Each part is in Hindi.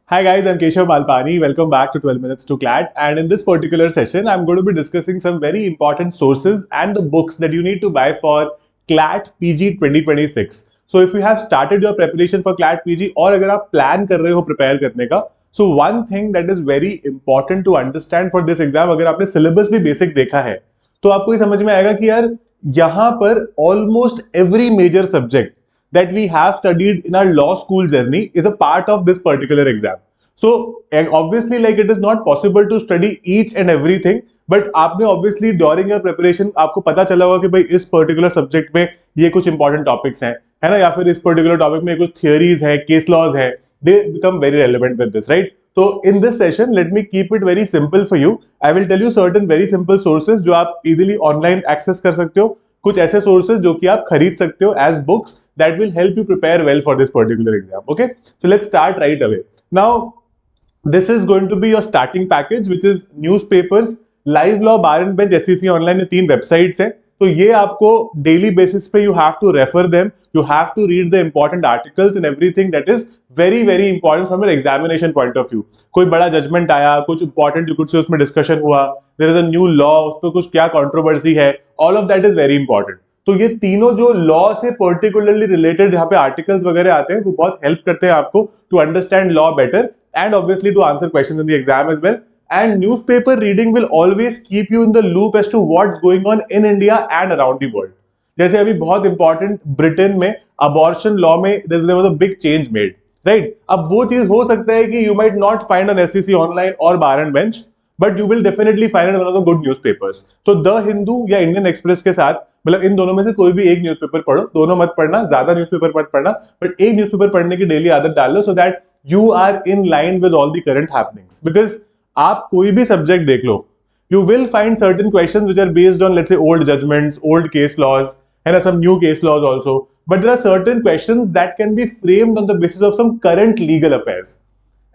Hi guys, I'm Keshav Malpani. Welcome back to 12 Minutes to CLAT. And in this particular session, I'm going to be discussing some very important sources and the books that you need to buy for CLAT PG 2026. So if you have started your preparation for CLAT PG और अगर आप plan कर रहे हो prepare करने का, so one thing that is very important to understand for this exam, अगर आपने syllabus भी basic देखा है, तो आपको ये समझ में आएगा कि यार यहाँ पर almost every major subject that we have studied in our law school journey is a part of this particular exam. So, and obviously, like it is not possible to study each and everything, but आपने obviously during your preparation आपको पता चला होगा कि भाई इस particular subject में ये कुछ important topics हैं, है ना, या फिर इस particular topic में कुछ theories है, case laws है, they become very relevant with this, right? So in this session, let me keep it very simple for you. I will tell you certain very simple sources जो आप easily online access कर सकते हो, कुछ ऐसे sources जो कि आप खरीद सकते हो as books that will help you prepare well for this particular exam. Okay, so let's start right away. Now, this is going to be your starting package, which is newspapers, live law, bar and bench, SCC online, ये तीन websites हैं. तो ये आपको daily basis पे you have to refer them, you have to read the important articles and everything that is very very important from an examination point of view. कोई बड़ा judgment आया, कुछ important you could say उसमें discussion हुआ, there is a new law, उस पर कुछ क्या controversy है, all of that is very important. तो ये तीनों जो लॉ से पर्टिकुलरली रिलेटेड जहां पे आर्टिकल्स वगैरह आते हैं वो बहुत हेल्प करते हैं आपको to understand law better and obviously to answer questions in the exam as well. And newspaper reading will always keep you in the loop as to what's going on in India and around the world. जैसे अभी बहुत इंपॉर्टेंट ब्रिटेन में अबॉर्शन लॉ में there was a big change made, right? अब वो चीज हो सकता है कि you might not find on SCC online और bar and bench, but you will definitely find it in one of the good newspapers. तो द हिंदू या इंडियन एक्सप्रेस के साथ मतलब इन दोनों में से कोई भी एक न्यूज़पेपर पढ़ो, दोनों मत पढ़ना, ज्यादा न्यूज़पेपर मत पढ़ना, बट एक न्यूज़पेपर पढ़ने की डेली आदत डाल लो, so that you are in line with all the current happenings. Because आप कोई भी subject देख लो, you will find certain questions which are based on, let's say, old judgments, old case laws, and some new case laws also. But there are certain questions that can be framed on the basis of some current legal affairs.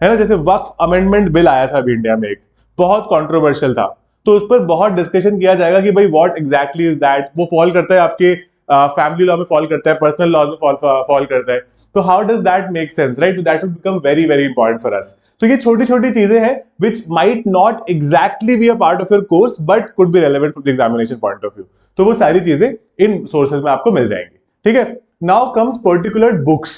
है ना, जैसे वक्फ अमेंडमेंट बिल आया था अभी इंडिया में, एक बहुत कंट्रोवर्शियल था, तो उस पर बहुत डिस्कशन किया जाएगा कि भाई व्हाट एग्जैक्टली इज दैट, वो फॉल करता है आपके फैमिली लॉ में, फॉल करता है पर्सनल लॉ में, फॉल करता है, तो how does that make sense, right? तो that would become very very important for us. तो ये छोटी छोटी चीजें हैं which might not exactly be a part of your course but could be relevant from the examination point of view. तो वो सारी चीजें इन सोर्सेज में आपको मिल जाएंगी. ठीक है, नाउ कम्स पर्टिकुलर बुक्स.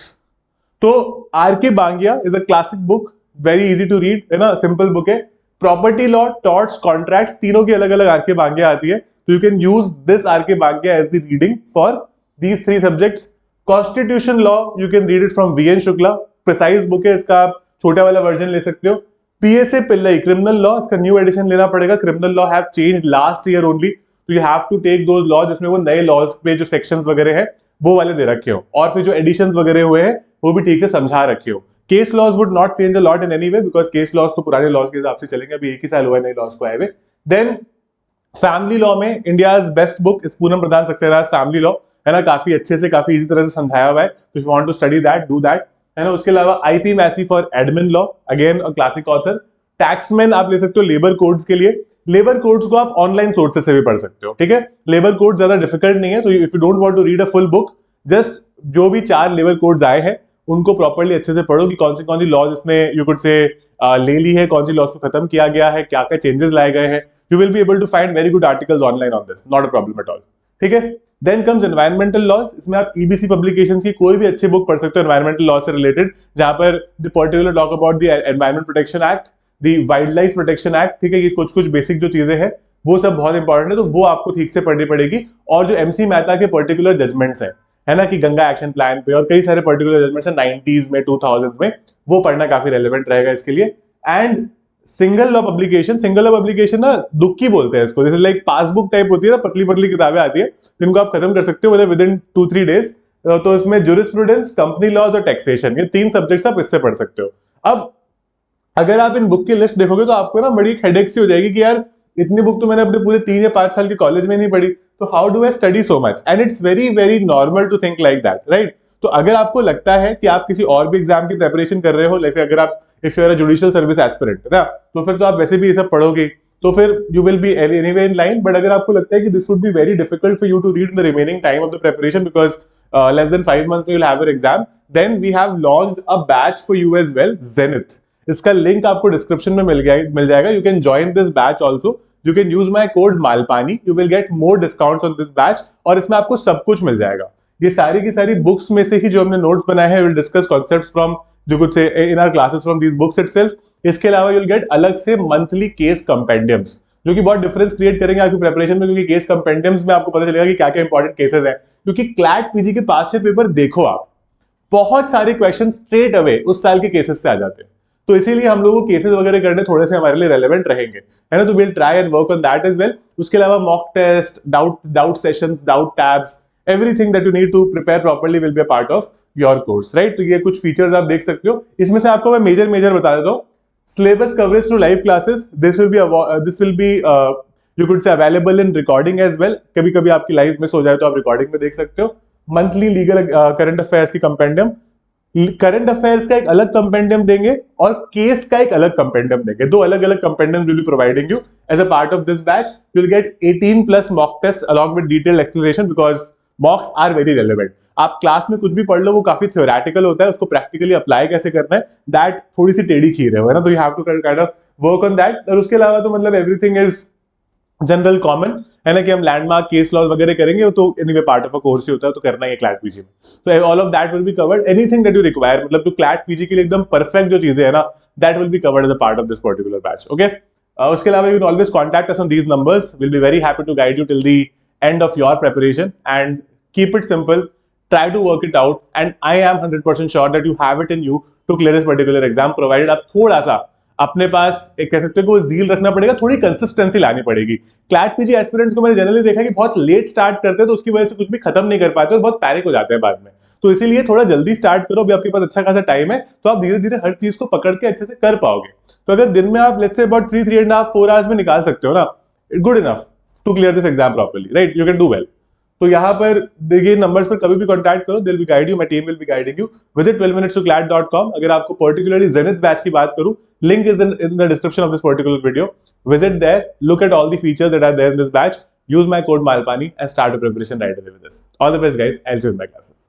तो R K Bangia is a classic book, very easy to read, है ना, सिंपल बुक है. प्रॉपर्टी लॉ, टॉर्ट्स, कॉन्ट्रैक्ट्स, तीनों की अलग अलग आर के बांगिया आती है, तो you can use this R K Bangia as the reading for these three subjects. Constitution law you can read it from V N Shukla, precise book है, इसका आप छोटा वाला वर्जन ले सकते हो. पीएसए पिल्लई, क्रिमिनल लॉ, इसका न्यू एडिशन लेना पड़ेगा, criminal law have changed last year only, तो you have to take those law जिसमें वो नए लॉज पे जो सेक्शंस वगैरह है वो वाले दे रखे हो, और फिर जो एडिशंस वगैरह हुए हैं वो भी ठीक से समझा रखे हो. Case laws would not change a lot in any way, because case laws तो पुराने लॉज के हिसाब से चलेंगे, अभी एक ही साल हुआ है नए लॉज को आए हुए. देन फैमिली लॉ में India's best book is Poonam Pradhan Saxena's family law, है ना, काफी अच्छे से काफी इजी तरह से समझाया हुआ है, तो if you want to study that do that, है ना. उसके अलावा IP Massey for admin law, again a classic author. Taxmann आप ले सकते हो लेबर कोड्स के लिए, लेबर कोड्स को आप ऑनलाइन सोर्सेस से भी पढ़ सकते हो. ठीक है, लेबर कोड ज्यादा डिफिकल्ट नहीं है, तो if you don't want to read a full book, just जो भी 4 लेबर कोड्स आए हैं उनको प्रॉपर्ली अच्छे से पढ़ो कि कौन सी लॉज इसने यू कुड से ले ली है, कौन सी लॉज को खत्म किया गया है, क्या क्या चेंजेस लाए गए हैं. You will be able to find very good articles online on this, not a problem at all. ठीक है, देन कम्स एनवायरमेंटल लॉज. इसमें आप ईबीसी पब्लिकेशंस की कोई भी अच्छी बुक पढ़ सकते हो एनवायरमेंटल लॉ से रिलेटेड, जहां पर the particular talk about the environment protection act, the wild life protection act. ठीक है, ये कुछ कुछ बेसिक जो चीजें हैं वो सब बहुत इंपॉर्टेंट है, तो वो आपको ठीक से पढ़नी पड़ेगी. और जो एमसी मेहता के पर्टिकुलर जजमेंट्स हैं, है ना, कि गंगा एक्शन प्लान पे और कई सारे पर्टिकुलर जजमेंट्स हैं 90s में, 2000s में, वो पढ़ना काफी रेलेवेंट रहेगा इसके लिए. एंड सिंगल लॉ पब्लिकेशन ना दुक्की बोलते हैं इसको, जैसे लाइक पासबुक टाइप होती है ना, पतली पतली किताबें आती है जिनको आप खत्म कर सकते हो विद इन 2-3 डेज. तो इसमें ज्यूरिस्प्रूडेंस, कंपनी लॉज और टैक्सेशन, ये 3 सब्जेक्ट्स आप इससे पढ़ सकते हो. अब अगर आप इन बुक की लिस्ट देखोगे तो आपको ना बड़ी हेडेक सी हो जाएगी कि यार इतनी बुक तो मैंने अपने पूरे 3 या 5 साल के कॉलेज में नहीं पढ़ी, तो how do I study so much? And it's very very normal to think like that, right? तो अगर आपको लगता है कि आप किसी और भी एग्जाम की प्रिपरेशन कर रहे हो, जैसे अगर आप if you are a judicial service aspirant, है ना, तो फिर तो आप वैसे भी ये सब पढ़ोगे, तो फिर you will be anyway in line. But अगर आपको लगता है कि this would be very difficult for you to read in the remaining time of the preparation because less than 5 months you will have your exam, then we have launched a batch for you as well, Zenith. इसका लिंक आपको डिस्क्रिप्शन में मिल जाएगा. You can join this batch also. You can use my code Malpani. You will get more discounts on this batch और इसमें आपको सब कुछ मिल जाएगा. ये सारी की सारी बुक्स में से ही जो हमने नोट्स बनाए हैं, विल डिस्कस कॉन्सेप्ट्स फ्रॉम जो कुछ in our classes from these books itself. इसके अलावा यू विल गेट अलग से मंथली केस कंपेंडियम्स जो कि बहुत डिफरेंस क्रिएट करेंगे आपकी प्रिपरेशन में, क्योंकि केस कंपेंडियम्स में आपको पता चलेगा कि क्या क्या इंपॉर्टेंट केसेस हैं. क्योंकि क्लैट पीजी के पास्ट ईयर पेपर देखो आप, बहुत सारे क्वेश्चन स्ट्रेट अवे उस साल के केसेस से आ जाते हैं. तो इसीलिए हम लोगों को केसेस वगैरह करने थोड़े से हमारे लिए रेलेवेंट रहेंगे, है ना. तो will try and work on that as well. उसके अलावा mock test, doubt sessions, doubt tabs, everything that you need to prepare properly will be a part of your course, right. तो ये कुछ फीचर्स आप देख सकते हो. इसमें से आपको मैं मेजर बता देता हूँ. Syllabus coverage through live classes, this will be you could say available in recording as well. कभी कभी आपकी लाइव मिस हो जाए तो आप रिकॉर्डिंग में देख सकते हो. मंथली लीगल करंट अफेयर्स की कंपेंडियम, करंट अफेयर्स का एक अलग कंपेंडियम देंगे और केस का एक अलग कंपेंडियम देंगे. दो अलग अलग compendium will be providing you as a part of this batch. You will get 18 plus mock test along with detailed explanation because mocks are very relevant. आप क्लास में कुछ भी पढ़ लो वो काफी थ्योरेटिकल होता है, उसको प्रैक्टिकली अप्लाई कैसे करना है दैट थोड़ी सी टेढ़ी खीर है ना. तो you have to kind of work on that. और उसके अलावा तो मतलब एवरीथिंग इज जनरल कॉमन, है ना, कि हम लैंडमार्क केस लॉ वगैरह करेंगे तो anyway part of a course ही होता है, तो करना है क्लैट पीजी में. तो all of that will be covered. Anything that you require, मतलब तो क्लैट पीजी के लिए एकदम परफेक्ट जो चीजें है ना, that will be covered as a part of this particular batch. Okay. उसके अलावा you can always contact us on these numbers. Will be very happy to guide you till the end of your preparation and keep it simple. Try to work it out and I am 100% sure that you have it in you to clear this particular exam, provided आप थोड़ा सा अपने पास एक कह सकते हो कि वो जील रखना पड़ेगा, थोड़ी कंसिस्टेंसी लानी पड़ेगी. क्लैट पीजी एस्पिरेंट्स को मैंने जनरली देखा कि बहुत लेट स्टार्ट करते हैं तो उसकी वजह से कुछ भी खत्म नहीं कर पाते और बहुत पैनिक हो जाते हैं बाद में. तो इसीलिए थोड़ा जल्दी स्टार्ट करो. अभी आपके पास अच्छा खासा टाइम है तो आप धीरे धीरे हर चीज को पकड़ के अच्छे से कर पाओगे. तो अगर दिन में आप लेट्स से अबाउट 3.5 4 आवर्स में निकाल सकते हो ना, good enough to clear this exam properly, right. You can do well. तो यहाँ पर देखिए नंबर्स पर कभी भी कांटेक्ट करो, will be guide you, my team will be guiding you. Visit 12minutes2class.com. अगर आपको पर्टिकुलरली जेनिथ बैच की बात करूं, link is in the description of this particular video. Visit there, look at all the features that are there in this batch, use my code malpani and start your preparation right away with this. All the best guys, I'll see you in my classes.